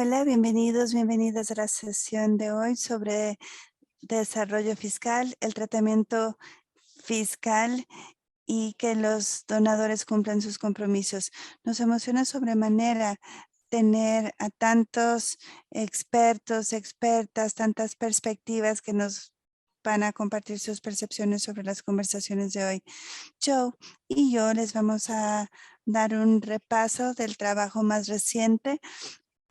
Hola, bienvenidos, bienvenidas a la sesión de hoy sobre desarrollo fiscal, el tratamiento fiscal y que los donadores cumplan sus compromisos. Nos emociona sobremanera tener a tantos expertos, expertas, tantas perspectivas que nos van a compartir sus percepciones sobre las conversaciones de hoy. Joe y yo les vamos a dar un repaso del trabajo más reciente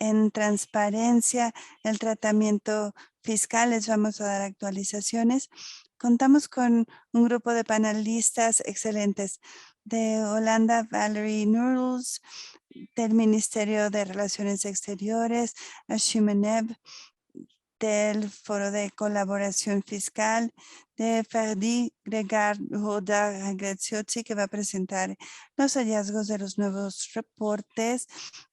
en transparencia, el tratamiento fiscal. Les vamos a dar actualizaciones. Contamos con un grupo de panelistas excelentes. De Holanda, Valerie Nurls, del Ministerio de Relaciones Exteriores, Ashumeneb, del Foro de Colaboración Fiscal, de Ferdi Gregard Hoda Graziosi, que va a presentar los hallazgos de los nuevos reportes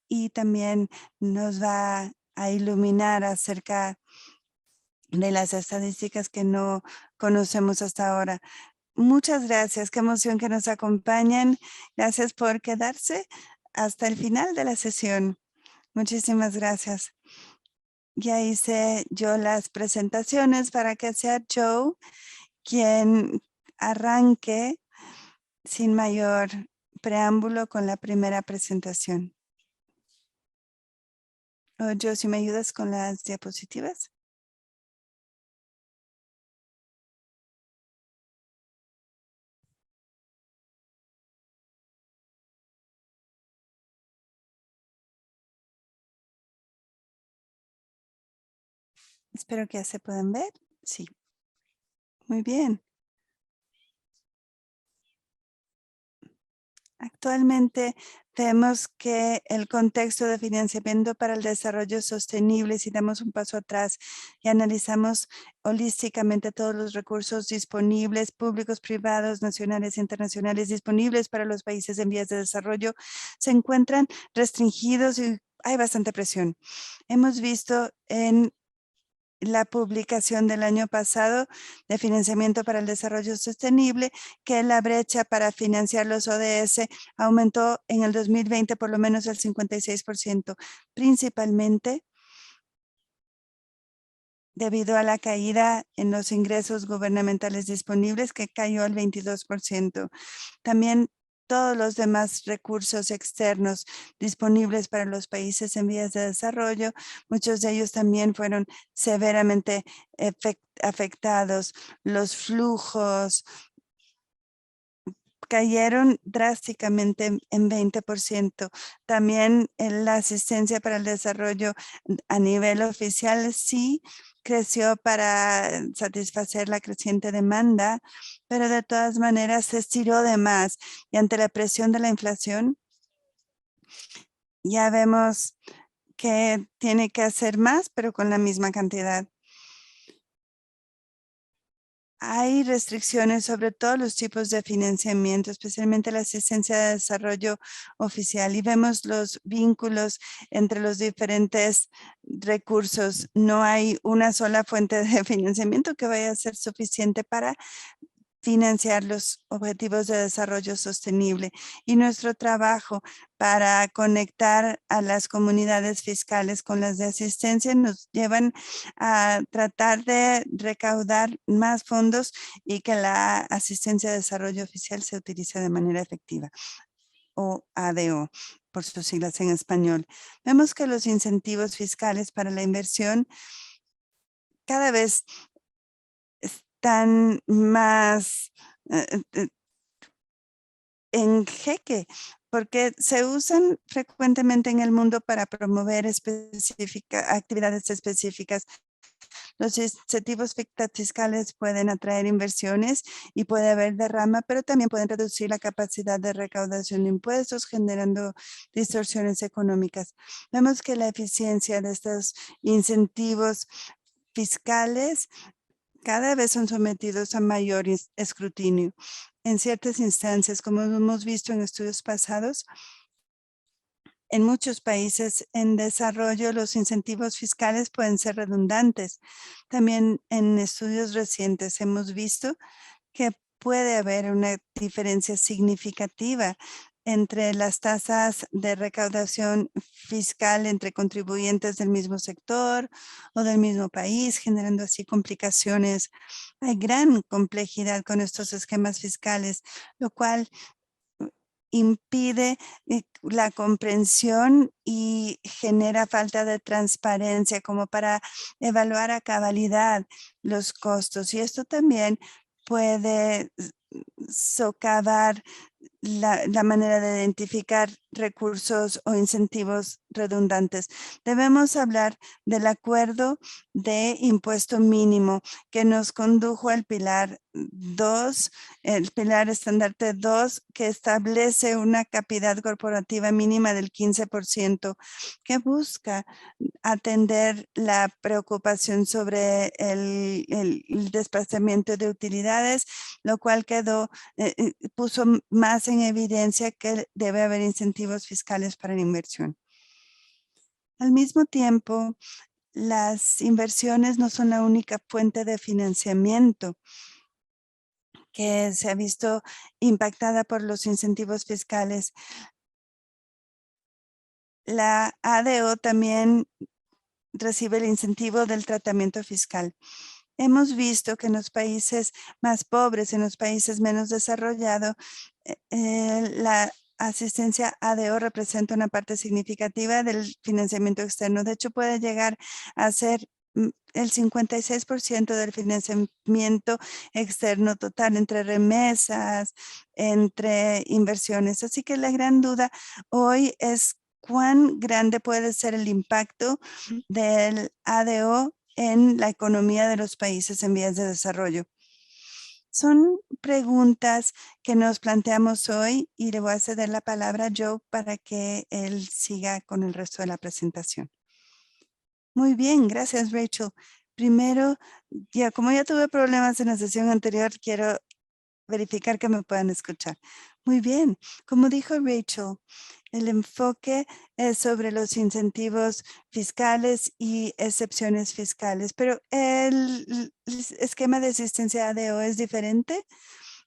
y también nos va a iluminar acerca de las estadísticas que no conocemos hasta ahora. Muchas gracias, qué emoción que nos acompañen. Gracias por quedarse hasta el final de la sesión. Muchísimas gracias. Ya hice yo las presentaciones para que sea Joe quien arranque sin mayor preámbulo con la primera presentación. Joe, si me ayudas con las diapositivas. Espero que ya se puedan ver. Sí. Muy bien. Actualmente vemos que el contexto de financiamiento para el desarrollo sostenible, si damos un paso atrás y analizamos holísticamente todos los recursos disponibles, públicos, privados, nacionales e internacionales disponibles para los países en vías de desarrollo, se encuentran restringidos y hay bastante presión. Hemos visto en la publicación del año pasado de financiamiento para el desarrollo sostenible, que la brecha para financiar los ODS aumentó en el 2020 por lo menos el 56%, principalmente debido a la caída en los ingresos gubernamentales disponibles, que cayó al 22%. También todos los demás recursos externos disponibles para los países en vías de desarrollo, muchos de ellos también fueron severamente afectados. Los flujos cayeron drásticamente en 20%. También la asistencia para el desarrollo a nivel oficial sí creció para satisfacer la creciente demanda, pero de todas maneras se estiró de más y ante la presión de la inflación ya vemos que tiene que hacer más, pero con la misma cantidad. Hay restricciones sobre todos los tipos de financiamiento, especialmente la asistencia de desarrollo oficial, y vemos los vínculos entre los diferentes recursos. No hay una sola fuente de financiamiento que vaya a ser suficiente para financiar los objetivos de desarrollo sostenible, y nuestro trabajo para conectar a las comunidades fiscales con las de asistencia nos llevan a tratar de recaudar más fondos y que la asistencia de desarrollo oficial se utilice de manera efectiva, o ADO por sus siglas en español. Vemos que los incentivos fiscales para la inversión cada vez están más en jeque, porque se usan frecuentemente en el mundo para promover actividades específicas. Los incentivos fiscales pueden atraer inversiones y puede haber derrama, pero también pueden reducir la capacidad de recaudación de impuestos, generando distorsiones económicas. Vemos que la eficiencia de estos incentivos fiscales cada vez son sometidos a mayor escrutinio. En ciertas instancias, como hemos visto en estudios pasados, en muchos países en desarrollo los incentivos fiscales pueden ser redundantes. También en estudios recientes hemos visto que puede haber una diferencia significativa entre las tasas de recaudación fiscal entre contribuyentes del mismo sector o del mismo país, generando así complicaciones. Hay gran complejidad con estos esquemas fiscales, lo cual impide la comprensión y genera falta de transparencia como para evaluar a cabalidad los costos. Y esto también puede socavar la manera de identificar recursos o incentivos redundantes. Debemos hablar del acuerdo de impuesto mínimo que nos condujo al pilar 2, el pilar estandarte 2, que establece una capital corporativa mínima del 15%, que busca atender la preocupación sobre el desplazamiento de utilidades, lo cual puso más en evidencia que debe haber incentivos fiscales para la inversión. Al mismo tiempo, las inversiones no son la única fuente de financiamiento que se ha visto impactada por los incentivos fiscales. La ADO también recibe el incentivo del tratamiento fiscal. Hemos visto que en los países más pobres, en los países menos desarrollados, la asistencia ADO representa una parte significativa del financiamiento externo. De hecho, puede llegar a ser el 56% del financiamiento externo total entre remesas, entre inversiones. Así que la gran duda hoy es cuán grande puede ser el impacto del ADO en la economía de los países en vías de desarrollo. Son preguntas que nos planteamos hoy y le voy a ceder la palabra a Joe para que él siga con el resto de la presentación. Muy bien, gracias Rachel. Primero, como ya tuve problemas en la sesión anterior, quiero verificar que me puedan escuchar. Muy bien, como dijo Rachel, el enfoque es sobre los incentivos fiscales y excepciones fiscales, pero el esquema de asistencia ADO es diferente.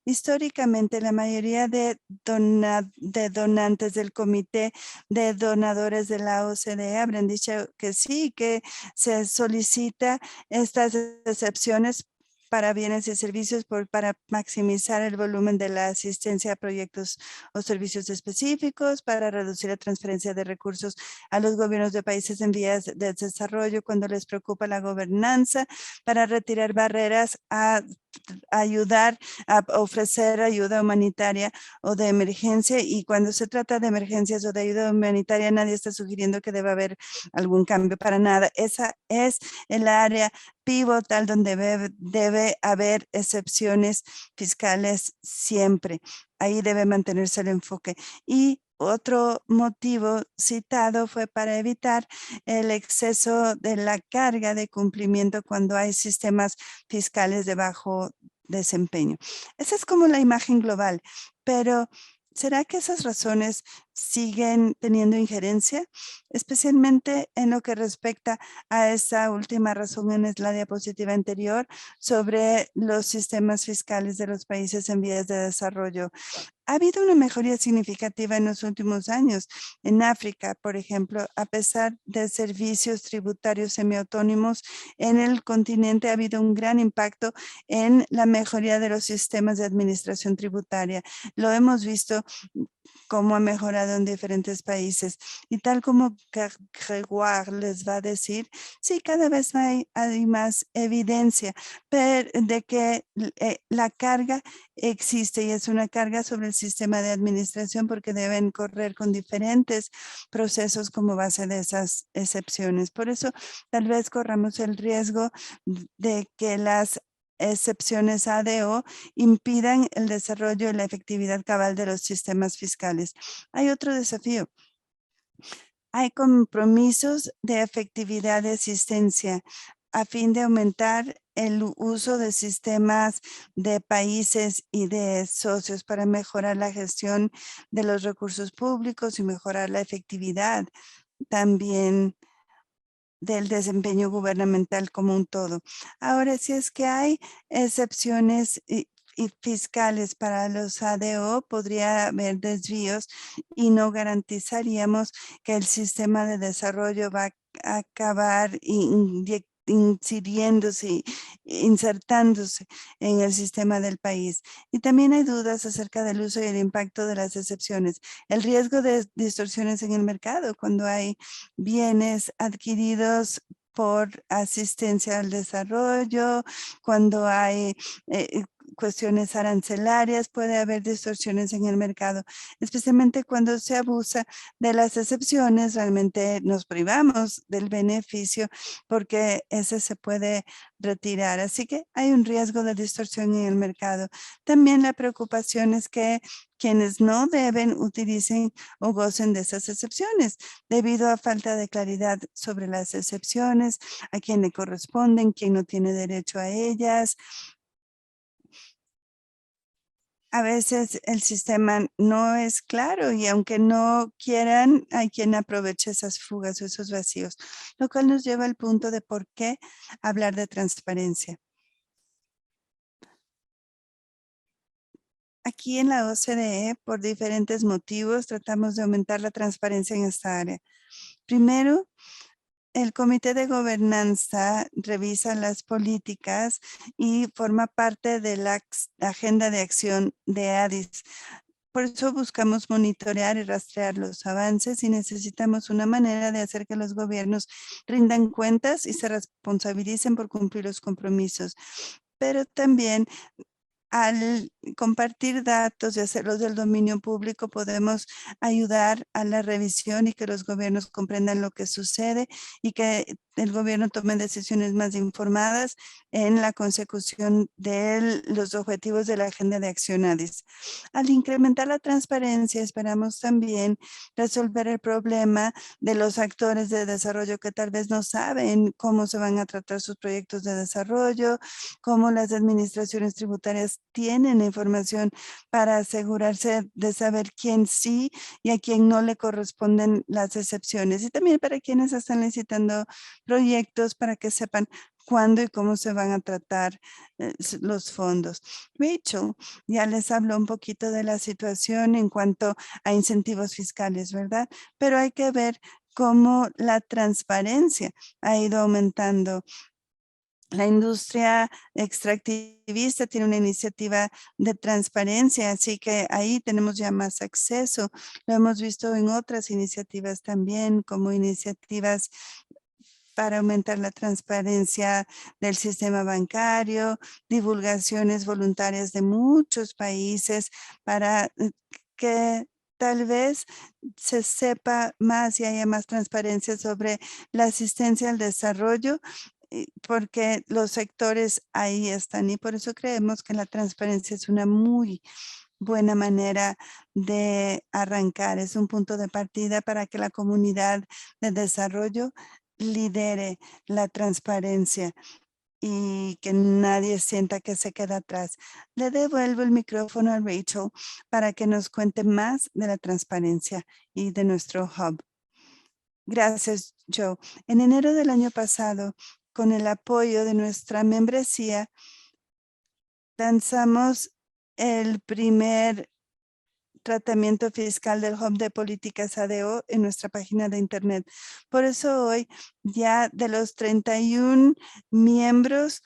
Históricamente, la mayoría de donantes del Comité de Donadores de la OCDE habrán dicho que sí, que se solicita estas excepciones para bienes y servicios para maximizar el volumen de la asistencia a proyectos o servicios específicos, para reducir la transferencia de recursos a los gobiernos de países en vías de desarrollo cuando les preocupa la gobernanza, para retirar barreras a ayudar a ofrecer ayuda humanitaria o de emergencia, y cuando se trata de emergencias o de ayuda humanitaria nadie está sugiriendo que deba haber algún cambio para nada. Esa es el área pivotal donde debe haber excepciones fiscales siempre. Ahí debe mantenerse el enfoque. Y otro motivo citado fue para evitar el exceso de la carga de cumplimiento cuando hay sistemas fiscales de bajo desempeño. Esa es como la imagen global, pero ¿será que esas razones siguen teniendo injerencia? Especialmente en lo que respecta a esa última razón en la diapositiva anterior sobre los sistemas fiscales de los países en vías de desarrollo. Ha habido una mejoría significativa en los últimos años. En África, por ejemplo, a pesar de servicios tributarios semiautónomos, en el continente ha habido un gran impacto en la mejoría de los sistemas de administración tributaria. Lo hemos visto cómo ha mejorado en diferentes países. Y tal como Gregoire les va a decir, sí, cada vez hay más evidencia de que la carga existe y es una carga sobre el sistema de administración porque deben correr con diferentes procesos como base de esas excepciones. Por eso, tal vez corramos el riesgo de que las excepciones ADO impidan el desarrollo y la efectividad cabal de los sistemas fiscales. Hay otro desafío. Hay compromisos de efectividad de asistencia a fin de aumentar el uso de sistemas de países y de socios para mejorar la gestión de los recursos públicos y mejorar la efectividad también del desempeño gubernamental como un todo. Ahora, si es que hay excepciones y fiscales para los ADO, podría haber desvíos y no garantizaríamos que el sistema de desarrollo va a acabar incidiéndose, insertándose en el sistema del país. Y también hay dudas acerca del uso y el impacto de las excepciones. El riesgo de distorsiones en el mercado cuando hay bienes adquiridos por asistencia al desarrollo, cuando hay cuestiones arancelarias, puede haber distorsiones en el mercado, especialmente cuando se abusa de las excepciones, realmente nos privamos del beneficio porque ese se puede retirar. Así que hay un riesgo de distorsión en el mercado. También la preocupación es que quienes no deben utilicen o gocen de esas excepciones debido a falta de claridad sobre las excepciones, a quién le corresponden, quién no tiene derecho a ellas. A veces el sistema no es claro y aunque no quieran, hay quien aprovecha esas fugas o esos vacíos, lo cual nos lleva al punto de por qué hablar de transparencia. Aquí en la OCDE, por diferentes motivos, tratamos de aumentar la transparencia en esta área. Primero, el Comité de Gobernanza revisa las políticas y forma parte de la agenda de acción de ADIS. Por eso buscamos monitorear y rastrear los avances y necesitamos una manera de hacer que los gobiernos rindan cuentas y se responsabilicen por cumplir los compromisos. Pero también al compartir datos y hacerlos del dominio público, podemos ayudar a la revisión y que los gobiernos comprendan lo que sucede y que el gobierno tome decisiones más informadas en la consecución de los objetivos de la agenda de acción ADIS. Al incrementar la transparencia, esperamos también resolver el problema de los actores de desarrollo que tal vez no saben cómo se van a tratar sus proyectos de desarrollo, cómo las administraciones tributarias tienen información para asegurarse de saber quién sí y a quién no le corresponden las excepciones. Y también para quienes están licitando proyectos para que sepan cuándo y cómo se van a tratar los fondos. Rachel ya les habló un poquito de la situación en cuanto a incentivos fiscales, ¿verdad? Pero hay que ver cómo la transparencia ha ido aumentando. La industria extractivista tiene una iniciativa de transparencia, así que ahí tenemos ya más acceso. Lo hemos visto en otras iniciativas también, como iniciativas para aumentar la transparencia del sistema bancario, divulgaciones voluntarias de muchos países para que tal vez se sepa más y haya más transparencia sobre la asistencia al desarrollo porque los sectores ahí están y por eso creemos que la transparencia es una muy buena manera de arrancar. Es un punto de partida para que la comunidad de desarrollo lidere la transparencia y que nadie sienta que se queda atrás. Le devuelvo el micrófono a Rachel para que nos cuente más de la transparencia y de nuestro hub. Gracias, Joe. En enero del año pasado, con el apoyo de nuestra membresía, lanzamos el primer tratamiento fiscal del Hub de Políticas ADO en nuestra página de internet. Por eso hoy ya de los 31 miembros,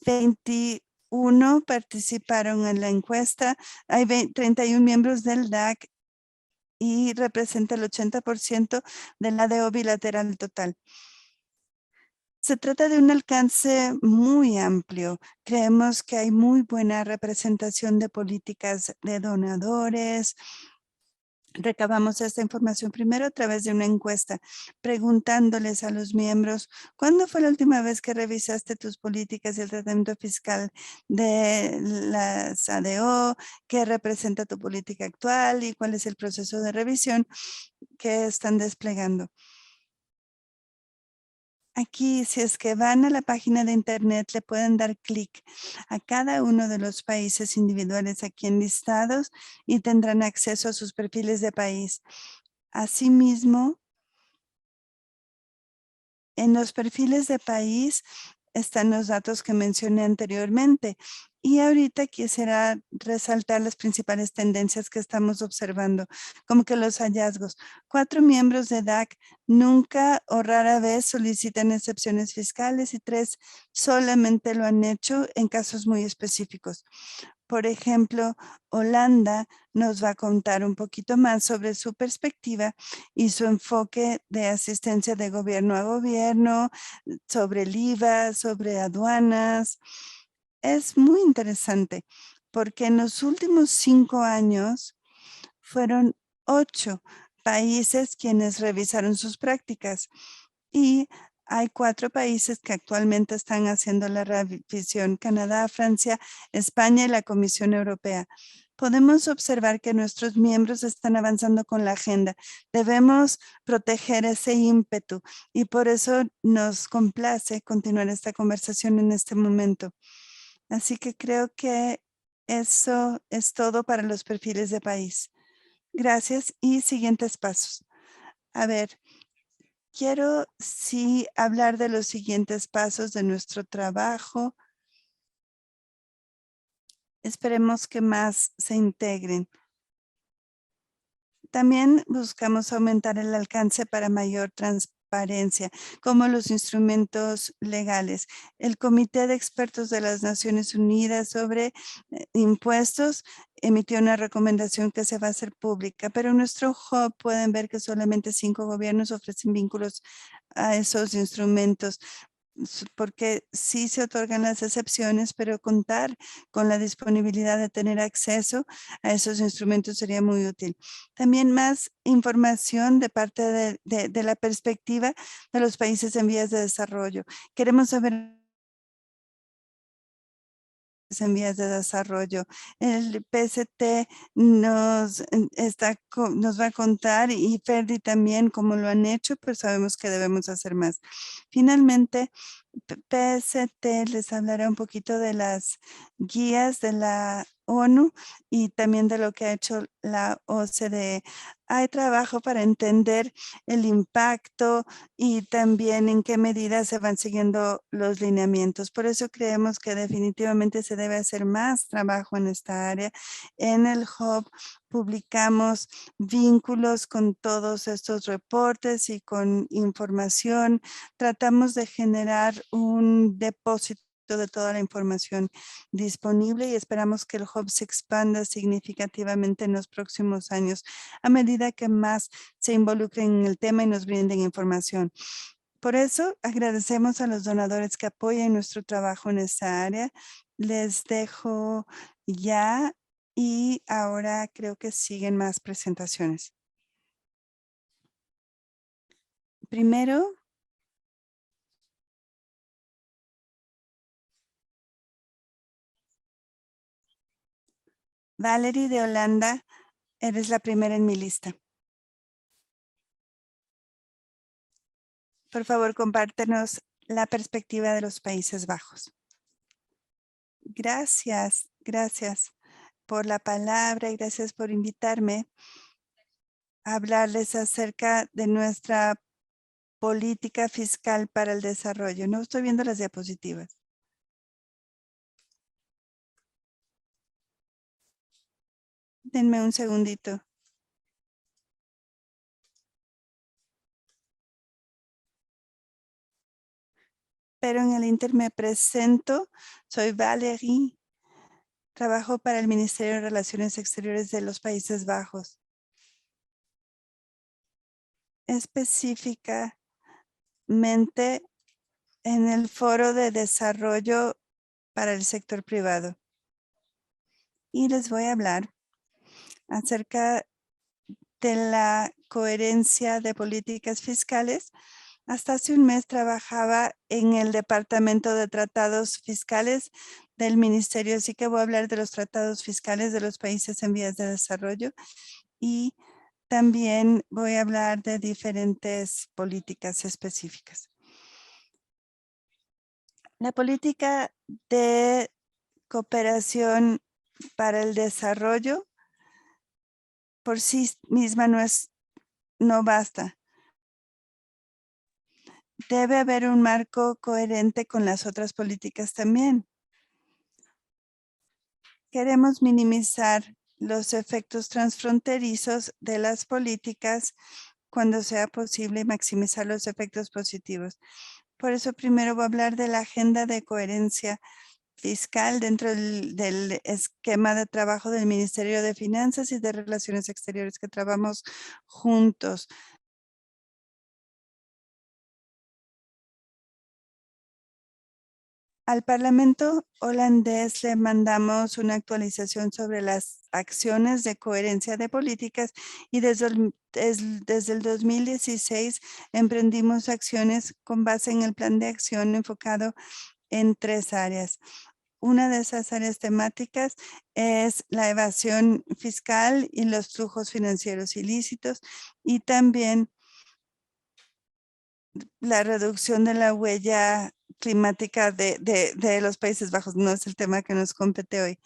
21 participaron en la encuesta. Hay 31 miembros del DAC y representa el 80% del ADO bilateral total. Se trata de un alcance muy amplio. Creemos que hay muy buena representación de políticas de donadores. Recabamos esta información primero a través de una encuesta, preguntándoles a los miembros, ¿cuándo fue la última vez que revisaste tus políticas y el tratamiento fiscal de las ADO? ¿Qué representa tu política actual y cuál es el proceso de revisión que están desplegando? Aquí, si es que van a la página de internet, le pueden dar clic a cada uno de los países individuales aquí enlistados y tendrán acceso a sus perfiles de país. Asimismo, en los perfiles de país están los datos que mencioné anteriormente. Y ahorita quisiera resaltar las principales tendencias que estamos observando, como que los hallazgos. 4 miembros de DAC nunca o rara vez solicitan excepciones fiscales y 3 solamente lo han hecho en casos muy específicos. Por ejemplo, Holanda nos va a contar un poquito más sobre su perspectiva y su enfoque de asistencia de gobierno a gobierno, sobre el IVA, sobre aduanas. Es muy interesante porque en los últimos 5 años fueron 8 países quienes revisaron sus prácticas y hay 4 países que actualmente están haciendo la revisión: Canadá, Francia, España y la Comisión Europea. Podemos observar que nuestros miembros están avanzando con la agenda. Debemos proteger ese ímpetu y por eso nos complace continuar esta conversación en este momento. Así que creo que eso es todo para los perfiles de país. Gracias y siguientes pasos. A ver, quiero sí hablar de los siguientes pasos de nuestro trabajo. Esperemos que más se integren. También buscamos aumentar el alcance para mayor transparencia, como los instrumentos legales. El Comité de Expertos de las Naciones Unidas sobre impuestos emitió una recomendación que se va a hacer pública, pero en nuestro hub pueden ver que solamente 5 gobiernos ofrecen vínculos a esos instrumentos, porque sí se otorgan las excepciones, pero contar con la disponibilidad de tener acceso a esos instrumentos sería muy útil. También más información de parte de la perspectiva de los países en vías de desarrollo. Queremos saber en vías de desarrollo. El PST nos va a contar, y Ferdi también, cómo lo han hecho, pues sabemos que debemos hacer más. Finalmente, PST les hablará un poquito de las guías de la ONU y también de lo que ha hecho la OCDE. Hay trabajo para entender el impacto y también en qué medida se van siguiendo los lineamientos. Por eso creemos que definitivamente se debe hacer más trabajo en esta área. En el Hub publicamos vínculos con todos estos reportes y con información. Tratamos de generar un depósito de toda la información disponible y esperamos que el Hub se expanda significativamente en los próximos años a medida que más se involucren en el tema y nos brinden información. Por eso agradecemos a los donadores que apoyan nuestro trabajo en esta área. Les dejo ya y ahora creo que siguen más presentaciones. Primero, Valerie de Holanda, eres la primera en mi lista. Por favor, compártenos la perspectiva de los Países Bajos. Gracias por la palabra y gracias por invitarme a hablarles acerca de nuestra política fiscal para el desarrollo. No estoy viendo las diapositivas. Denme un segundito. Pero en el Inter me presento. Soy Valerie. Trabajo para el Ministerio de Relaciones Exteriores de los Países Bajos. Específicamente en el Foro de Desarrollo para el Sector Privado. Y les voy a hablar acerca de la coherencia de políticas fiscales. Hasta hace un mes trabajaba en el Departamento de Tratados Fiscales del Ministerio, así que voy a hablar de los tratados fiscales de los países en vías de desarrollo y también voy a hablar de diferentes políticas específicas. La política de cooperación para el desarrollo por sí misma no basta. debe haber un marco coherente con las otras políticas también. Queremos minimizar los efectos transfronterizos de las políticas cuando sea posible y maximizar los efectos positivos. Por eso primero voy a hablar de la agenda de coherencia fiscal dentro del esquema de trabajo del Ministerio de Finanzas y de Relaciones Exteriores que trabajamos juntos. Al Parlamento holandés le mandamos una actualización sobre las acciones de coherencia de políticas y desde el 2016 emprendimos acciones con base en el plan de acción enfocado en 3 áreas. Una de esas áreas temáticas es la evasión fiscal y los flujos financieros ilícitos y también la reducción de la huella climática de los Países Bajos. No es el tema que nos compete hoy.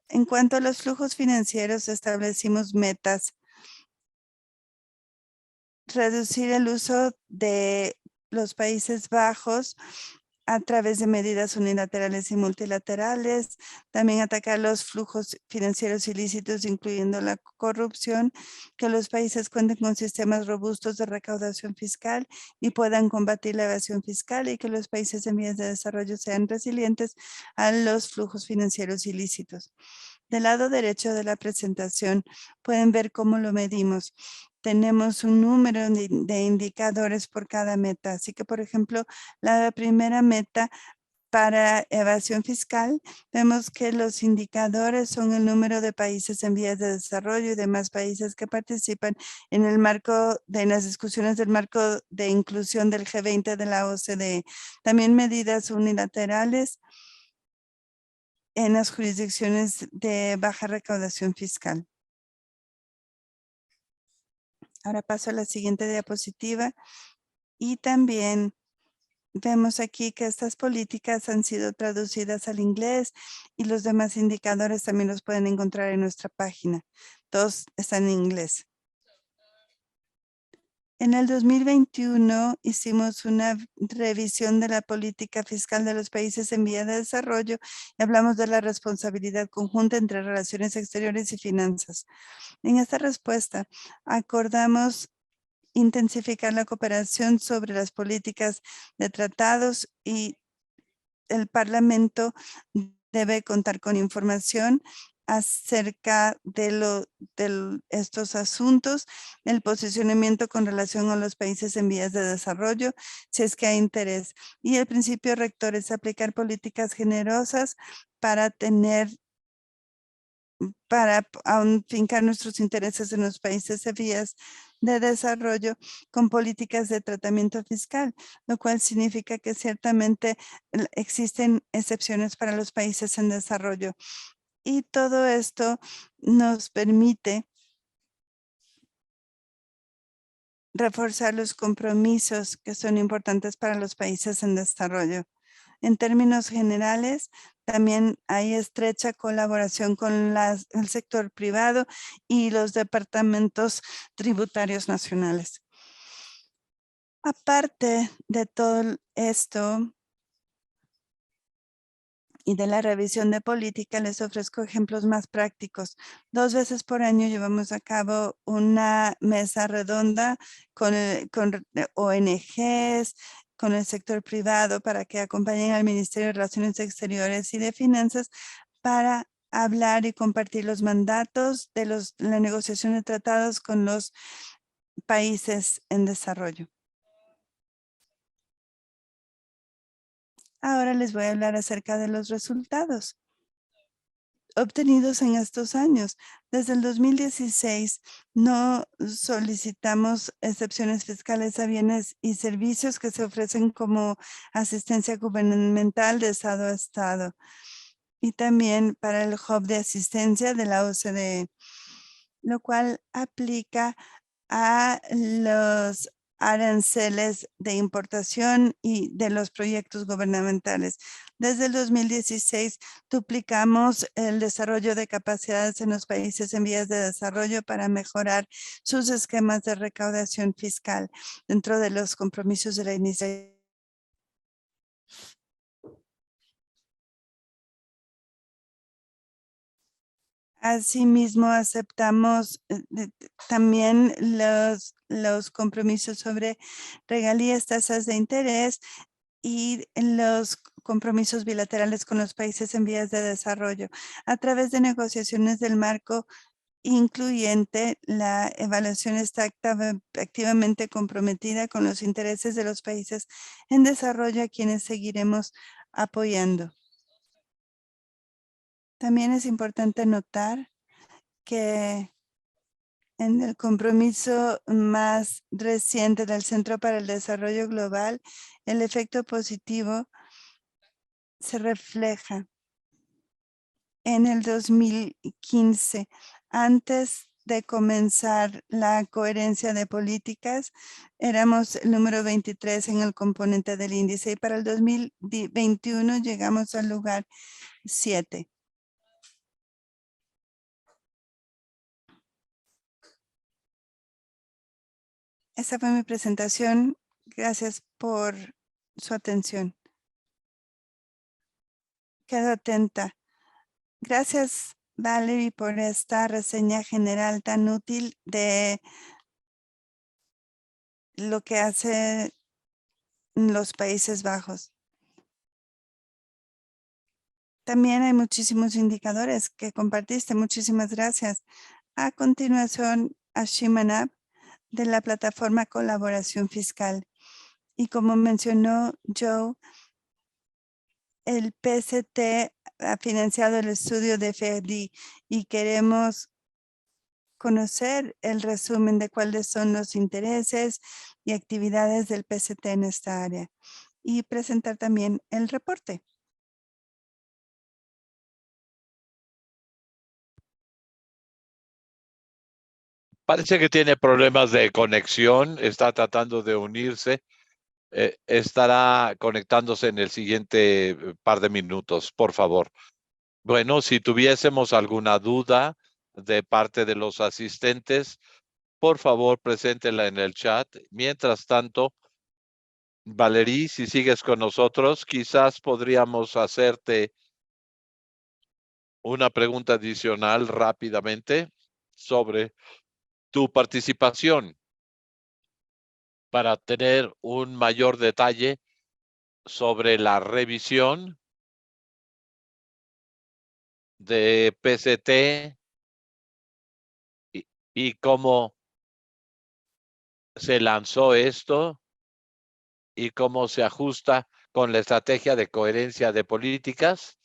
En cuanto a los flujos financieros, establecimos metas. Reducir el uso de los Países Bajos a través de medidas unilaterales y multilaterales, también atacar los flujos financieros ilícitos, incluyendo la corrupción, que los países cuenten con sistemas robustos de recaudación fiscal y puedan combatir la evasión fiscal y que los países en vías de desarrollo sean resilientes a los flujos financieros ilícitos. Del lado derecho de la presentación pueden ver cómo lo medimos. Tenemos un número de indicadores por cada meta. Así que, por ejemplo, la primera meta para evasión fiscal, vemos que los indicadores son el número de países en vías de desarrollo y demás países que participan en el marco de las discusiones del marco de inclusión del G20 de la OCDE. También medidas unilaterales en las jurisdicciones de baja recaudación fiscal. Ahora paso a la siguiente diapositiva y también vemos aquí que estas políticas han sido traducidas al inglés y los demás indicadores también los pueden encontrar en nuestra página. Todos están en inglés. En el 2021 hicimos una revisión de la política fiscal de los países en vía de desarrollo y hablamos de la responsabilidad conjunta entre relaciones exteriores y finanzas. En esta respuesta acordamos intensificar la cooperación sobre las políticas de tratados y el Parlamento debe contar con información acerca de estos asuntos, el posicionamiento con relación a los países en vías de desarrollo, si es que hay interés. Y el principio rector es aplicar políticas generosas para fincar nuestros intereses en los países en vías de desarrollo con políticas de tratamiento fiscal, lo cual significa que ciertamente existen excepciones para los países en desarrollo. Y todo esto nos permite reforzar los compromisos que son importantes para los países en desarrollo. En términos generales, también hay estrecha colaboración con el sector privado y los departamentos tributarios nacionales. Aparte de todo esto y de la revisión de política, les ofrezco ejemplos más prácticos. 2 veces por año llevamos a cabo una mesa redonda con ONGs, con el sector privado para que acompañen al Ministerio de Relaciones Exteriores y de Finanzas para hablar y compartir los mandatos de la negociación de tratados con los países en desarrollo. Ahora les voy a hablar acerca de los resultados obtenidos en estos años. Desde el 2016 no solicitamos excepciones fiscales a bienes y servicios que se ofrecen como asistencia gubernamental de Estado a Estado y también para el Hub de Asistencia de la OCDE, lo cual aplica a los aranceles de importación y de los proyectos gubernamentales. Desde el 2016 duplicamos el desarrollo de capacidades en los países en vías de desarrollo para mejorar sus esquemas de recaudación fiscal dentro de los compromisos de la iniciativa. Asimismo, aceptamos también los compromisos sobre regalías, tasas de interés y los compromisos bilaterales con los países en vías de desarrollo a través de negociaciones del marco incluyente. La evaluación está activamente comprometida con los intereses de los países en desarrollo a quienes seguiremos apoyando. También es importante notar que en el compromiso más reciente del Centro para el Desarrollo Global, el efecto positivo se refleja en el 2015. Antes de comenzar la coherencia de políticas, éramos el número 23 en el componente del índice y para el 2021 llegamos al lugar 7. Esa fue mi presentación. Gracias por su atención. Quedo atenta. Gracias, Valerie, por esta reseña general tan útil de lo que hace los Países Bajos. También hay muchísimos indicadores que compartiste. Muchísimas gracias. A continuación, Ashimanab, de la plataforma Colaboración Fiscal. Y como mencionó Joe, el PCT ha financiado el estudio de FEDI y queremos conocer el resumen de cuáles son los intereses y actividades del PCT en esta área y presentar también el reporte. Parece que tiene problemas de conexión, está tratando de unirse. Estará conectándose en el siguiente par de minutos, por favor. Bueno, si tuviésemos alguna duda de parte de los asistentes, por favor, preséntela en el chat. Mientras tanto, Valerie, si sigues con nosotros, quizás podríamos hacerte una pregunta adicional rápidamente sobre tu participación para tener un mayor detalle sobre la revisión de PCT y cómo se lanzó esto y cómo se ajusta con la estrategia de coherencia de políticas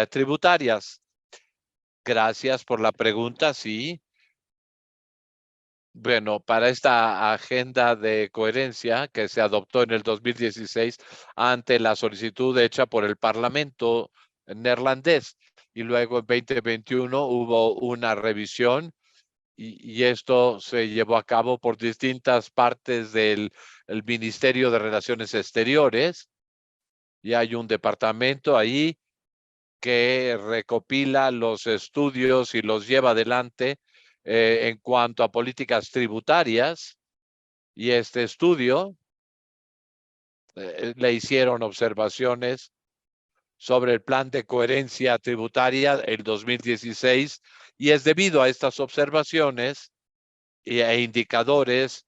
tributarias. Gracias por la pregunta, sí. Bueno, para esta agenda de coherencia que se adoptó en el 2016 ante la solicitud hecha por el Parlamento neerlandés y luego en 2021 hubo una revisión y esto se llevó a cabo por distintas partes del Ministerio de Relaciones Exteriores y hay un departamento ahí que recopila los estudios y los lleva adelante en cuanto a políticas tributarias y este estudio le hicieron observaciones sobre el plan de coherencia tributaria el 2016 y es debido a estas observaciones e indicadores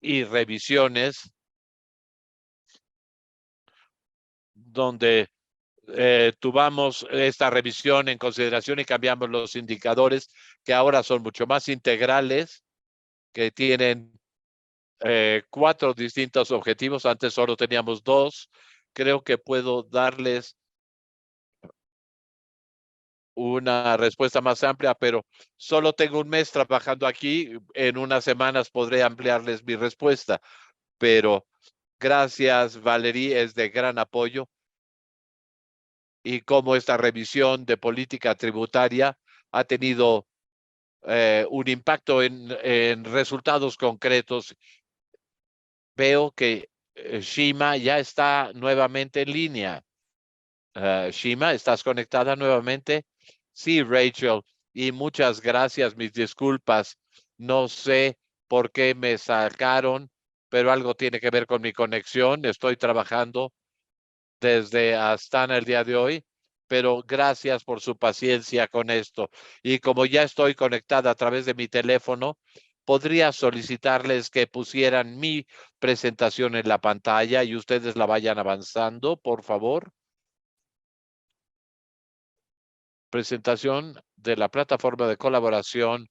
y revisiones donde tuvimos esta revisión en consideración y cambiamos los indicadores que ahora son mucho más integrales, que tienen 4 distintos objetivos. Antes solo teníamos 2. Creo que puedo darles una respuesta más amplia, pero solo tengo un mes trabajando aquí. En unas semanas podré ampliarles mi respuesta, pero gracias, Valerie, es de gran apoyo. Y cómo esta revisión de política tributaria ha tenido un impacto en resultados concretos veo que Shima ya está nuevamente en línea. Shima, ¿estás conectada nuevamente? Sí, Rachel. Y muchas gracias, mis disculpas. No sé por qué me sacaron, pero algo tiene que ver con mi conexión. Estoy trabajando desde Astana el día de hoy, pero gracias por su paciencia con esto. Y como ya estoy conectada a través de mi teléfono, podría solicitarles que pusieran mi presentación en la pantalla y ustedes la vayan avanzando, por favor. Presentación de la plataforma de colaboración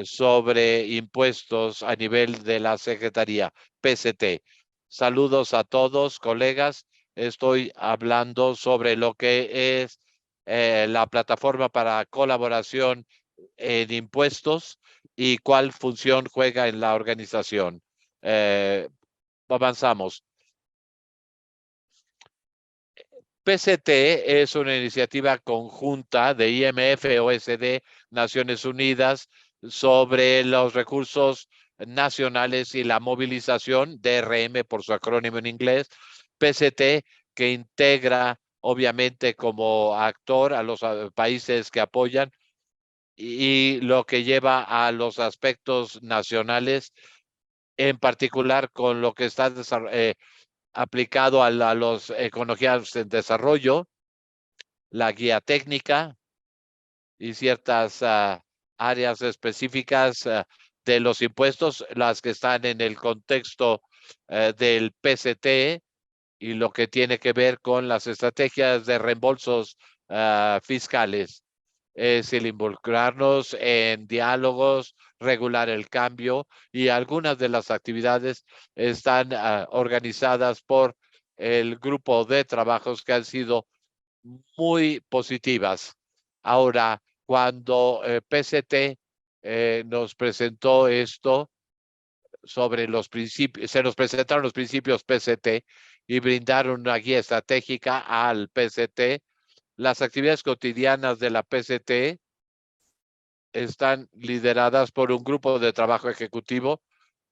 sobre impuestos a nivel de la Secretaría PCT. Saludos a todos, colegas. Estoy hablando sobre lo que es la plataforma para colaboración en impuestos y cuál función juega en la organización. Avanzamos. PCT es una iniciativa conjunta de IMF, OSD, Naciones Unidas sobre los recursos nacionales y la movilización, DRM por su acrónimo en inglés, PCT que integra obviamente como actor a los países que apoyan y lo que lleva a los aspectos nacionales, en particular con lo que está aplicado a los economías en desarrollo, la guía técnica y ciertas áreas específicas de los impuestos, las que están en el contexto del PCT y lo que tiene que ver con las estrategias de reembolsos fiscales. Es el involucrarnos en diálogos, regular el cambio y algunas de las actividades están organizadas por el grupo de trabajos que han sido muy positivas. Ahora, cuando PCT nos presentó esto sobre los principios, se nos presentaron los principios PCT y brindaron una guía estratégica al PCT. Las actividades cotidianas de la PCT están lideradas por un grupo de trabajo ejecutivo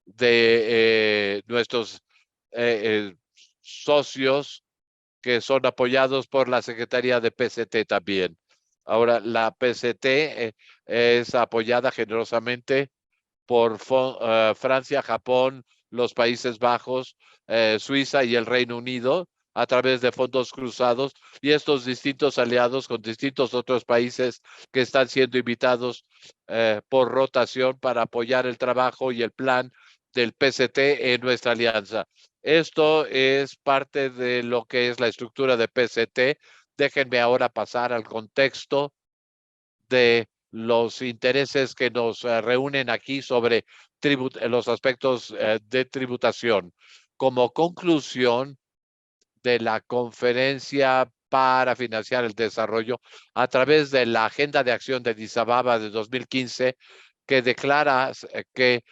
de nuestros socios que son apoyados por la Secretaría de PCT también. Ahora, la PCT es apoyada generosamente por Francia, Japón, los Países Bajos, Suiza y el Reino Unido a través de fondos cruzados y estos distintos aliados con distintos otros países que están siendo invitados por rotación para apoyar el trabajo y el plan del PCT en nuestra alianza. Esto es parte de lo que es la estructura de PCT. Déjenme ahora pasar al contexto de los intereses que nos reúnen aquí sobre los aspectos de tributación. Como conclusión de la conferencia para financiar el desarrollo a través de la Agenda de Acción de Addis Ababa de 2015, que declara que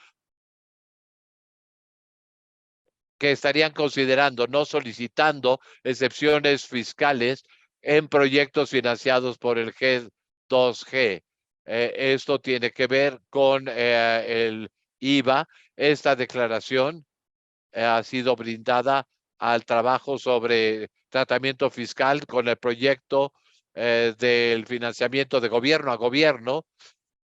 estarían considerando no solicitando excepciones fiscales en proyectos financiados por el G2G. Esto tiene que ver con el IVA. Esta declaración ha sido brindada al trabajo sobre tratamiento fiscal con el proyecto del financiamiento de gobierno a gobierno.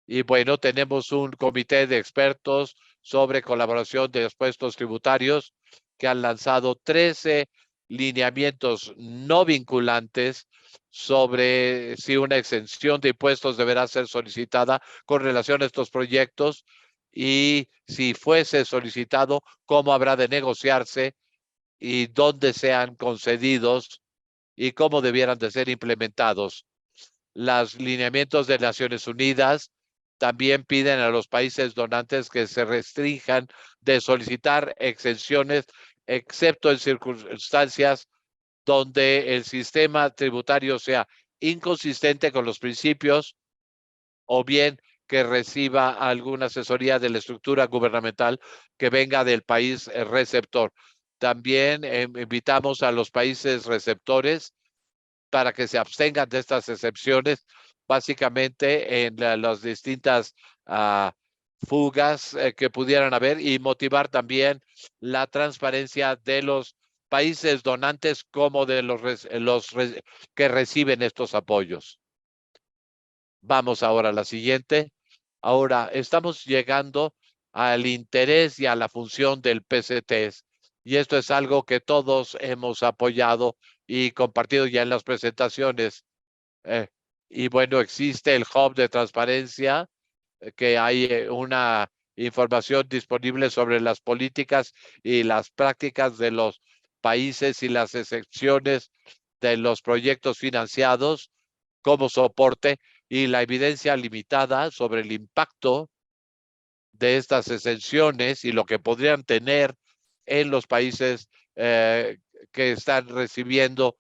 Y bueno, tenemos un comité de expertos sobre colaboración de los puestos tributarios que han lanzado 13 lineamientos no vinculantes sobre si una exención de impuestos deberá ser solicitada con relación a estos proyectos y si fuese solicitado, cómo habrá de negociarse y dónde sean concedidos y cómo debieran de ser implementados. Los lineamientos de Naciones Unidas también piden a los países donantes que se restrinjan de solicitar exenciones, excepto en circunstancias donde el sistema tributario sea inconsistente con los principios o bien que reciba alguna asesoría de la estructura gubernamental que venga del país receptor. También invitamos a los países receptores para que se abstengan de estas excepciones, básicamente en las distintas fugas que pudieran haber y motivar también la transparencia de los países donantes como de los que reciben estos apoyos. Vamos ahora a la siguiente. Ahora estamos llegando al interés y a la función del PCTs. Y esto es algo que todos hemos apoyado y compartido ya en las presentaciones. Eh, y bueno, existe el Hub de transparencia, que hay una información disponible sobre las políticas y las prácticas de los países y las excepciones de los proyectos financiados como soporte y la evidencia limitada sobre el impacto de estas exenciones y lo que podrían tener en los países que están recibiendo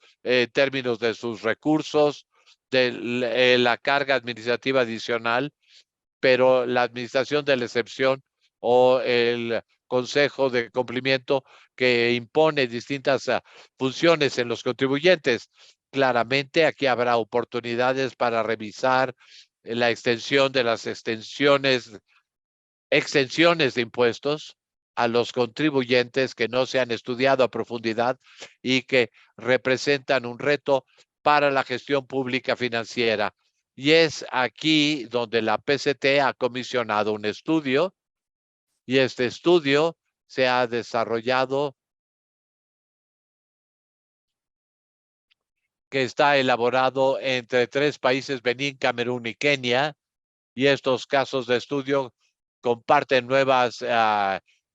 términos de sus recursos, de la carga administrativa adicional, pero la administración de la excepción o el Consejo de Cumplimiento que impone distintas funciones en los contribuyentes. Claramente aquí habrá oportunidades para revisar la extensión de las exenciones de impuestos a los contribuyentes que no se han estudiado a profundidad y que representan un reto para la gestión pública financiera. Y es aquí donde la PCT ha comisionado un estudio y este estudio se ha desarrollado, que está elaborado entre 3 países, Benín, Camerún y Kenia, y estos casos de estudio comparten nuevas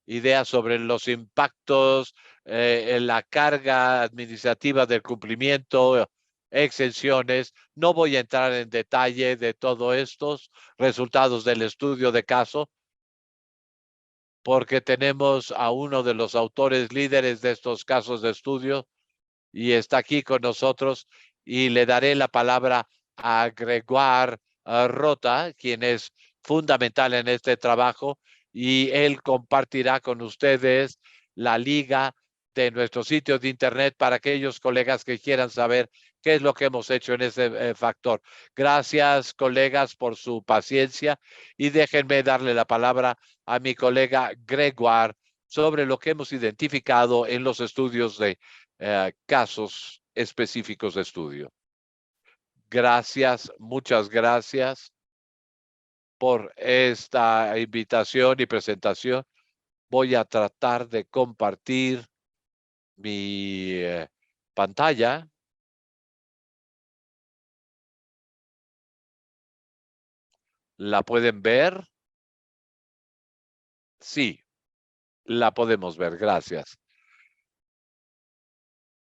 ideas sobre los impactos, en la carga administrativa del cumplimiento, exenciones. No voy a entrar en detalle de todos estos resultados del estudio de caso, porque tenemos a uno de los autores líderes de estos casos de estudio y está aquí con nosotros y le daré la palabra a Gregoire Rota, quien es fundamental en este trabajo y él compartirá con ustedes la liga de nuestro sitio de internet para aquellos colegas que quieran saber qué es lo que hemos hecho en ese factor. Gracias, colegas, por su paciencia y déjenme darle la palabra a mi colega Gregoire sobre lo que hemos identificado en los estudios de casos específicos de estudio. Gracias, muchas gracias por esta invitación y presentación. Voy a tratar de compartir mi pantalla. ¿La pueden ver? Sí, la podemos ver. Gracias.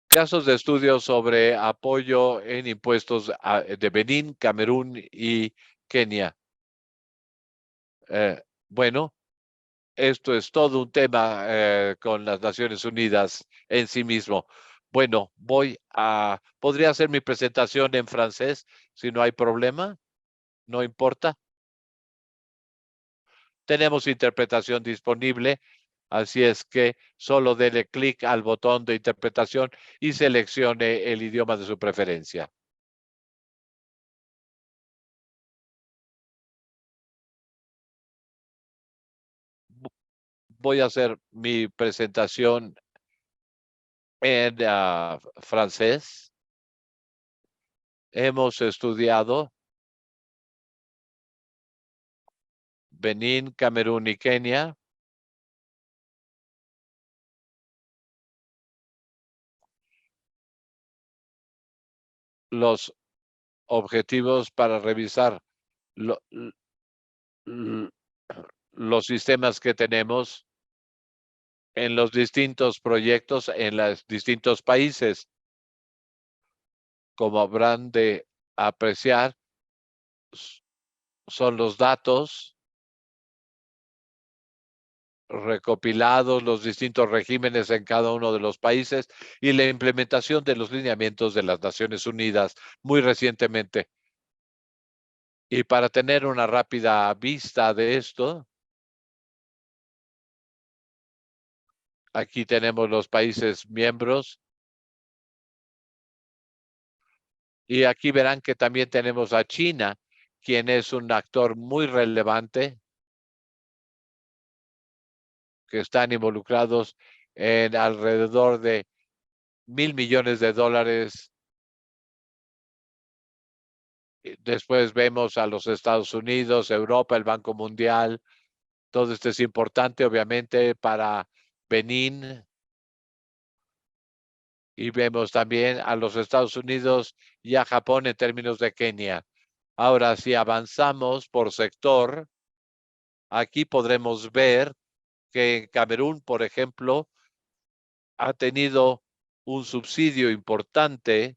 Casos de estudio sobre apoyo en impuestos de Benín, Camerún y Kenia. Bueno, esto es todo un tema con las Naciones Unidas en sí mismo. Bueno, podría hacer mi presentación en francés si no hay problema, no importa. Tenemos interpretación disponible, así es que solo dele clic al botón de interpretación y seleccione el idioma de su preferencia. Voy a hacer mi presentación en francés. Hemos estudiado Benín, Camerún y Kenia. Los objetivos para revisar lo, los sistemas que tenemos en los distintos proyectos en los distintos países. Como habrán de apreciar, son los datos recopilados, los distintos regímenes en cada uno de los países y la implementación de los lineamientos de las Naciones Unidas muy recientemente. Y para tener una rápida vista de esto, aquí tenemos los países miembros y aquí verán que también tenemos a China, quien es un actor muy relevante que están involucrados en alrededor de $1,000 millones. Después vemos a los Estados Unidos, Europa, el Banco Mundial. Todo esto es importante, obviamente, para Benín. Y vemos también a los Estados Unidos y a Japón en términos de Kenia. Ahora, si avanzamos por sector, aquí podremos ver que Camerún, por ejemplo, ha tenido un subsidio importante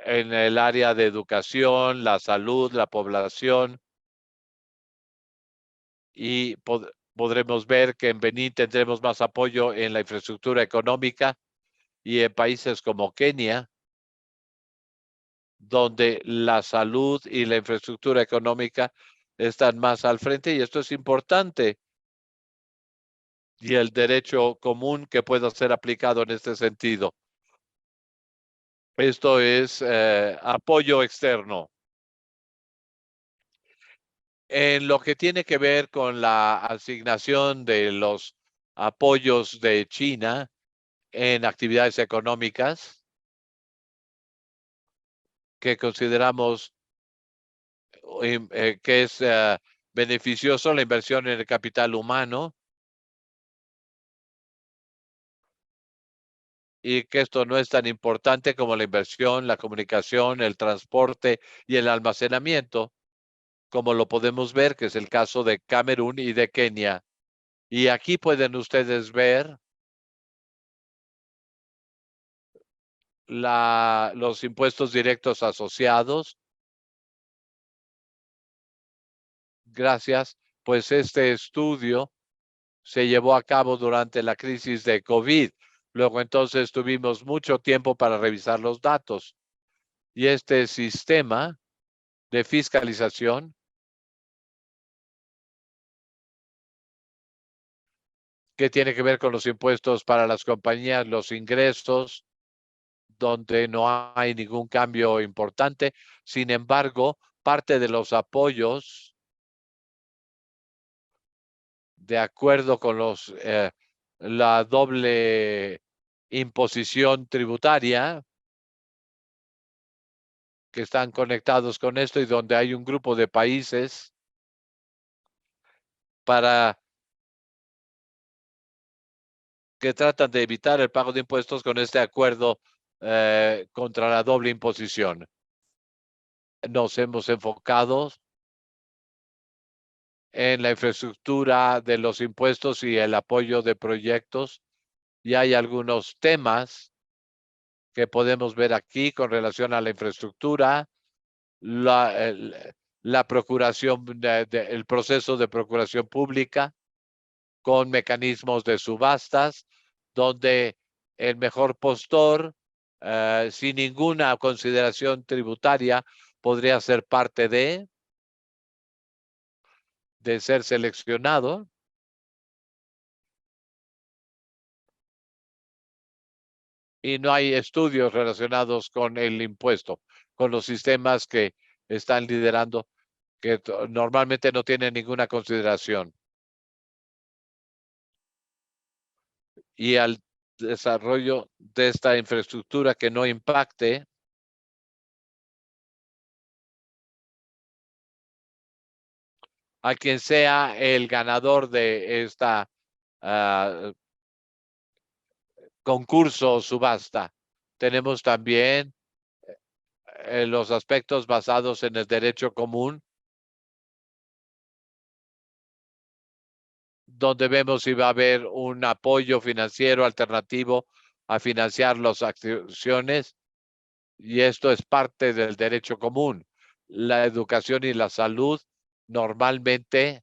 en el área de educación, la salud, la población, y podremos ver que en Benín tendremos más apoyo en la infraestructura económica, y en países como Kenia, donde la salud y la infraestructura económica están más al frente, y esto es importante, y el derecho común que pueda ser aplicado en este sentido. Esto es apoyo externo. En lo que tiene que ver con la asignación de los apoyos de China en actividades económicas que consideramos que es beneficioso, la inversión en el capital humano, y que esto no es tan importante como la inversión, la comunicación, el transporte y el almacenamiento, como lo podemos ver, que es el caso de Camerún y de Kenia. Y aquí pueden ustedes ver los impuestos directos asociados. Gracias, pues este estudio se llevó a cabo durante la crisis de COVID. Luego entonces tuvimos mucho tiempo para revisar los datos. Y este sistema de fiscalización que tiene que ver con los impuestos para las compañías, los ingresos, donde no hay ningún cambio importante. Sin embargo, parte de los apoyos, de acuerdo con la doble imposición tributaria, que están conectados con esto, y donde hay un grupo de países que tratan de evitar el pago de impuestos con este acuerdo contra la doble imposición. Nos hemos enfocado en la infraestructura de los impuestos y el apoyo de proyectos, y hay algunos temas que podemos ver aquí con relación a la infraestructura, la procuración, el proceso de procuración pública con mecanismos de subastas, donde el mejor postor, sin ninguna consideración tributaria, podría ser parte de ser seleccionado. Y no hay estudios relacionados con el impuesto, con los sistemas que están liderando, que normalmente no tienen ninguna consideración. Y al desarrollo de esta infraestructura que no impacte a quien sea el ganador de esta concurso o subasta. Tenemos también los aspectos basados en el derecho común, donde vemos si va a haber un apoyo financiero alternativo a financiar las acciones, y esto es parte del derecho común. La educación y la salud normalmente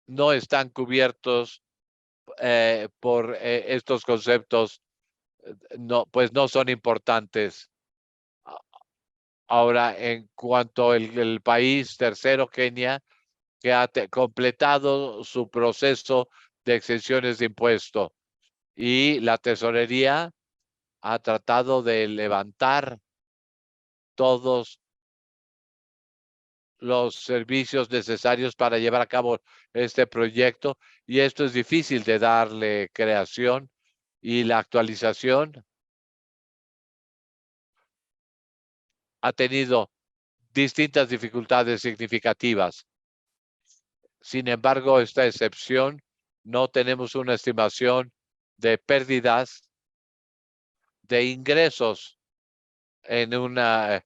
no están cubiertos por estos conceptos, no, pues no son importantes. Ahora, en cuanto el país tercero, Kenia, que ha completado su proceso de exenciones de impuesto, y la tesorería ha tratado de levantar todos los servicios necesarios para llevar a cabo este proyecto, y esto es difícil de darle creación, y la actualización ha tenido distintas dificultades significativas. Sin embargo, esta excepción, no tenemos una estimación de pérdidas de ingresos en una.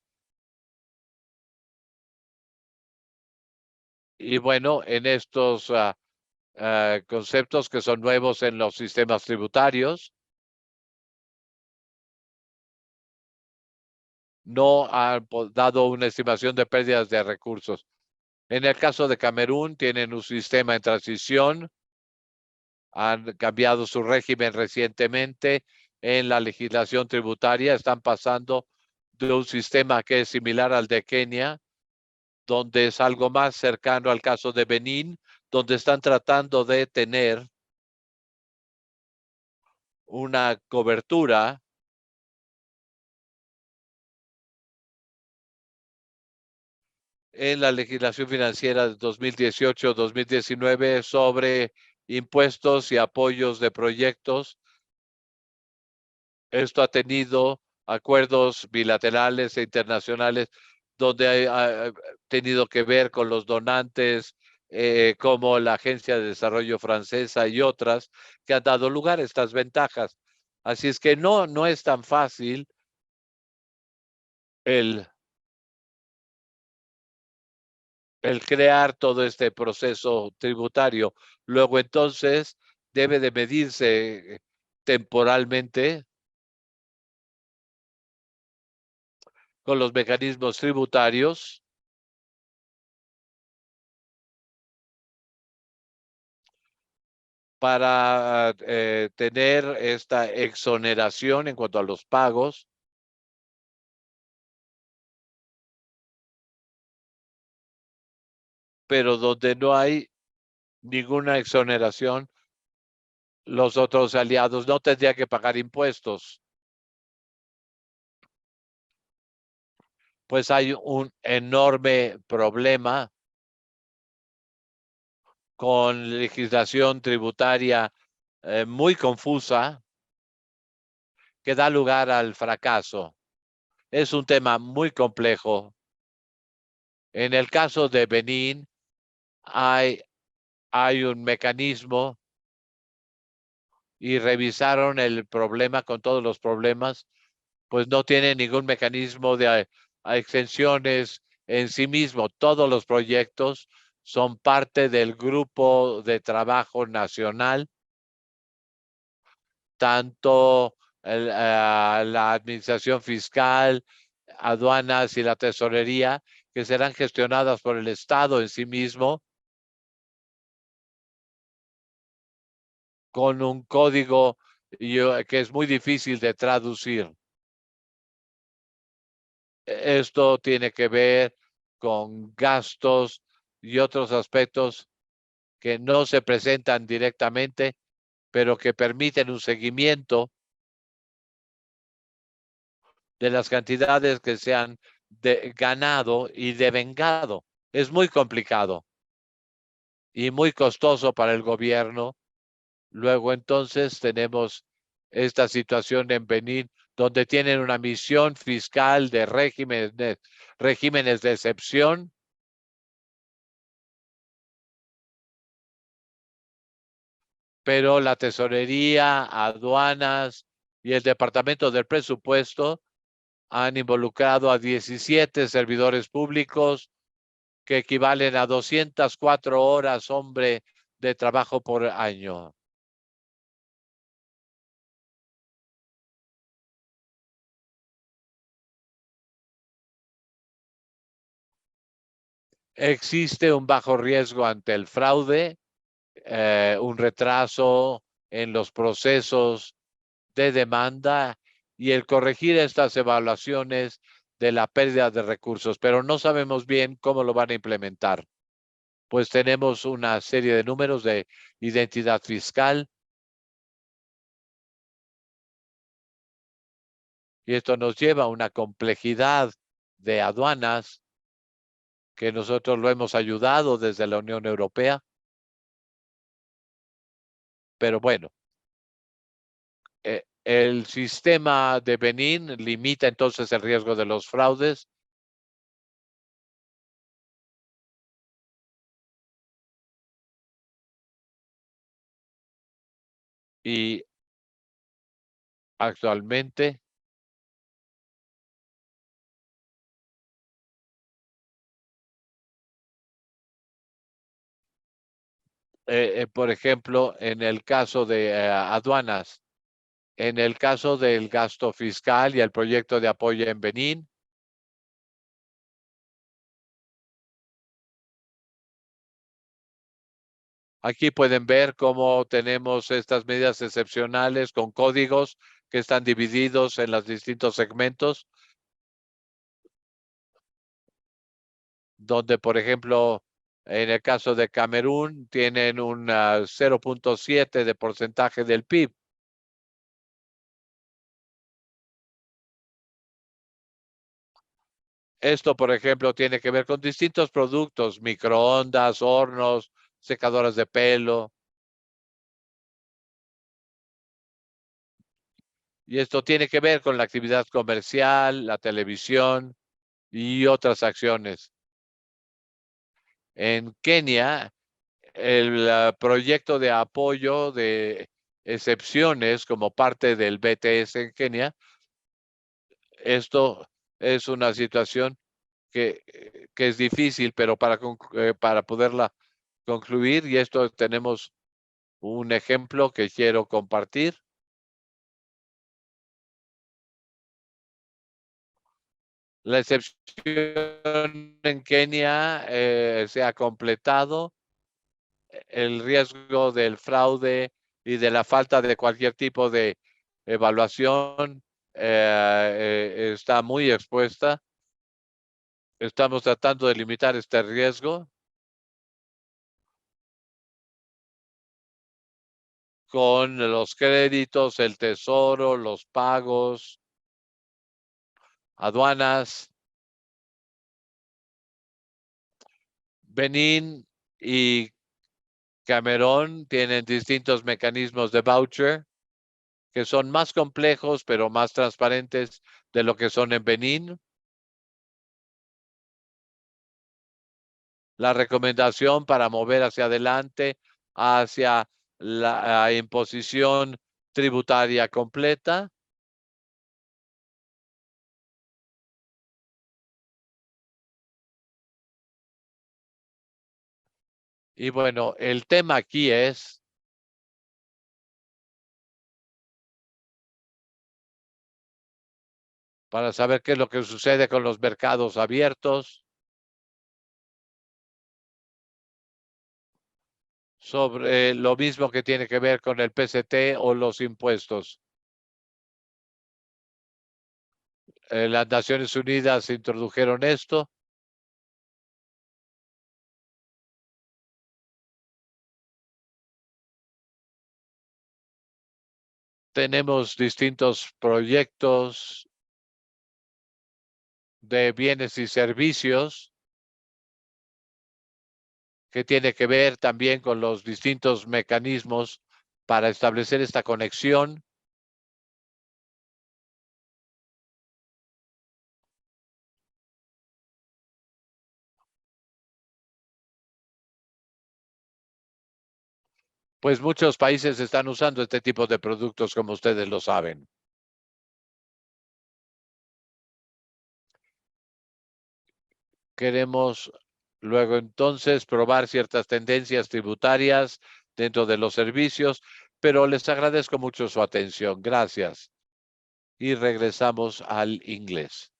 Y bueno, en estos conceptos que son nuevos en los sistemas tributarios, no han dado una estimación de pérdidas de recursos. En el caso de Camerún, tienen un sistema en transición, han cambiado su régimen recientemente en la legislación tributaria, están pasando de un sistema que es similar al de Kenia, donde es algo más cercano al caso de Benín, donde están tratando de tener una cobertura en la legislación financiera de 2018-2019 sobre impuestos y apoyos de proyectos. Esto ha tenido acuerdos bilaterales e internacionales donde ha tenido que ver con los donantes, como la Agencia de Desarrollo Francesa y otras, que han dado lugar a estas ventajas. Así es que no es tan fácil el crear todo este proceso tributario. Luego entonces debe de medirse temporalmente con los mecanismos tributarios para tener esta exoneración en cuanto a los pagos, pero donde no hay ninguna exoneración, los otros aliados no tendrían que pagar impuestos. Pues hay un enorme problema con legislación tributaria muy confusa que da lugar al fracaso. Es un tema muy complejo. En el caso de Benín, hay un mecanismo y revisaron el problema con todos los problemas, pues no tiene ningún mecanismo de exenciones en sí mismo. Todos los proyectos son parte del grupo de trabajo nacional, tanto la administración fiscal, aduanas y la tesorería, que serán gestionadas por el Estado en sí mismo, con un código que es muy difícil de traducir. Esto tiene que ver con gastos y otros aspectos que no se presentan directamente, pero que permiten un seguimiento de las cantidades que se han ganado y devengado. Es muy complicado y muy costoso para el gobierno. Luego entonces tenemos esta situación en Benín, donde tienen una misión fiscal de regímenes de excepción, pero la tesorería, aduanas y el departamento del presupuesto han involucrado a 17 servidores públicos, que equivalen a 204 horas, hombre, de trabajo por año. Existe un bajo riesgo ante el fraude, un retraso en los procesos de demanda y el corregir estas evaluaciones de la pérdida de recursos, pero no sabemos bien cómo lo van a implementar. Pues tenemos una serie de números de identidad fiscal, y esto nos lleva a una complejidad de aduanas que nosotros lo hemos ayudado desde la Unión Europea. Pero bueno, el sistema de Benín limita entonces el riesgo de los fraudes. Y actualmente por ejemplo, en el caso de aduanas, en el caso del gasto fiscal y el proyecto de apoyo en Benín, aquí pueden ver cómo tenemos estas medidas excepcionales con códigos que están divididos en los distintos segmentos, donde, por ejemplo, en el caso de Camerún, tienen un 0.7 de porcentaje del PIB. Esto, por ejemplo, tiene que ver con distintos productos, microondas, hornos, secadoras de pelo. Y esto tiene que ver con la actividad comercial, la televisión y otras acciones. En Kenia, el proyecto de apoyo de excepciones como parte del BTS en Kenia, esto es una situación que es difícil, pero para poderla concluir, y esto tenemos un ejemplo que quiero compartir. La excepción en Kenia se ha completado. El riesgo del fraude y de la falta de cualquier tipo de evaluación está muy expuesta. Estamos tratando de limitar este riesgo con los créditos, el tesoro, los pagos, aduanas. Benín y Camerún tienen distintos mecanismos de voucher que son más complejos, pero más transparentes de lo que son en Benín. La recomendación para mover hacia adelante, hacia la imposición tributaria completa. Y bueno, el tema aquí es para saber qué es lo que sucede con los mercados abiertos, sobre lo mismo que tiene que ver con el PCT o los impuestos. Las Naciones Unidas introdujeron esto. Tenemos distintos proyectos de bienes y servicios que tiene que ver también con los distintos mecanismos para establecer esta conexión. Pues muchos países están usando este tipo de productos, como ustedes lo saben. Queremos luego entonces probar ciertas tendencias tributarias dentro de los servicios, pero les agradezco mucho su atención. Gracias. Y regresamos al inglés.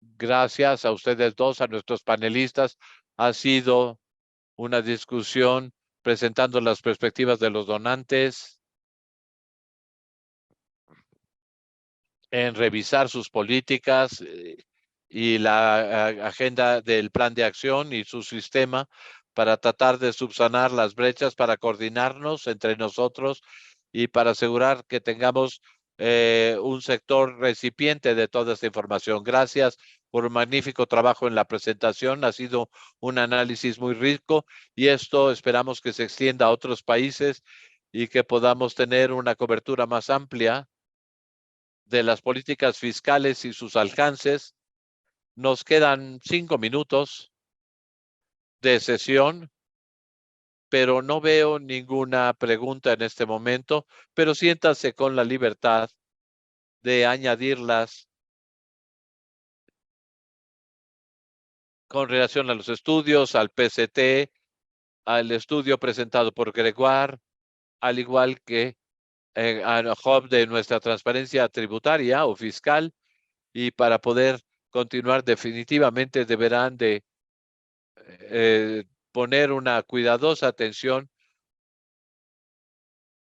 Gracias a ustedes dos, a nuestros panelistas. Ha sido una discusión presentando las perspectivas de los donantes en revisar sus políticas y la agenda del plan de acción y su sistema para tratar de subsanar las brechas, para coordinarnos entre nosotros y para asegurar que tengamos un sector recipiente de toda esta información. Gracias por un magnífico trabajo en la presentación. Ha sido un análisis muy rico y esto esperamos que se extienda a otros países y que podamos tener una cobertura más amplia de las políticas fiscales y sus alcances. Nos quedan 5 minutos de sesión, pero no veo ninguna pregunta en este momento, pero siéntase con la libertad de añadirlas con relación a los estudios, al PCT, al estudio presentado por Gregoire, al igual que al hub de nuestra transparencia tributaria o fiscal, y para poder continuar definitivamente deberán de poner una cuidadosa atención,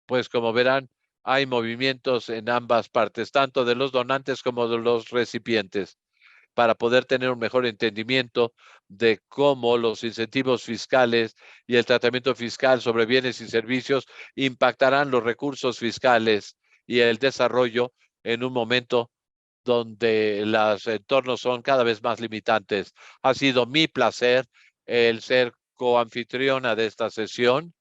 pues como verán, hay movimientos en ambas partes, tanto de los donantes como de los recipientes, para poder tener un mejor entendimiento de cómo los incentivos fiscales y el tratamiento fiscal sobre bienes y servicios impactarán los recursos fiscales y el desarrollo en un momento donde los entornos son cada vez más limitantes. Ha sido mi placer el ser coanfitriona de esta sesión.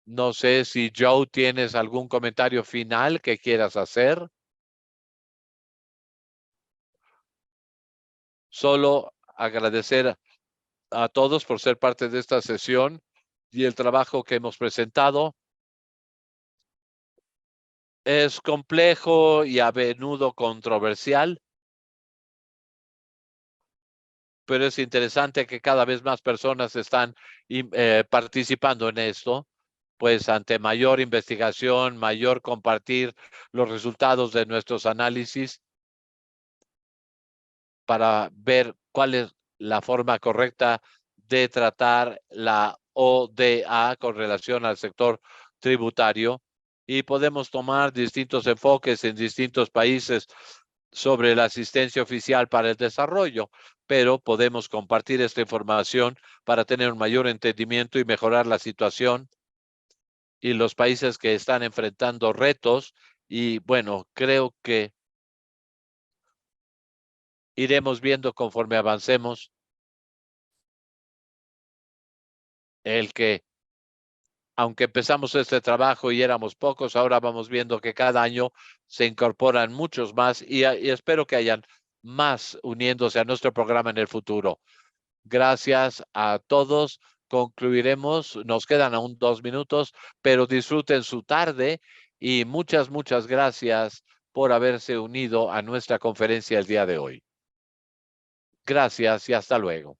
No sé si Joe tienes algún comentario final que quieras hacer. Solo agradecer a todos por ser parte de esta sesión y el trabajo que hemos presentado. Es complejo y a menudo controversial, pero es interesante que cada vez más personas están participando en esto, pues ante mayor investigación, mayor compartir los resultados de nuestros análisis para ver cuál es la forma correcta de tratar la ODA con relación al sector tributario, y podemos tomar distintos enfoques en distintos países sobre la asistencia oficial para el desarrollo, pero podemos compartir esta información para tener un mayor entendimiento y mejorar la situación y los países que están enfrentando retos. Y bueno, creo que iremos viendo conforme avancemos el que, aunque empezamos este trabajo y éramos pocos, ahora vamos viendo que cada año se incorporan muchos más y espero que hayan más uniéndose a nuestro programa en el futuro. Gracias a todos. Concluiremos. Nos quedan aún 2 minutos, pero disfruten su tarde y muchas gracias por haberse unido a nuestra conferencia el día de hoy. Gracias y hasta luego.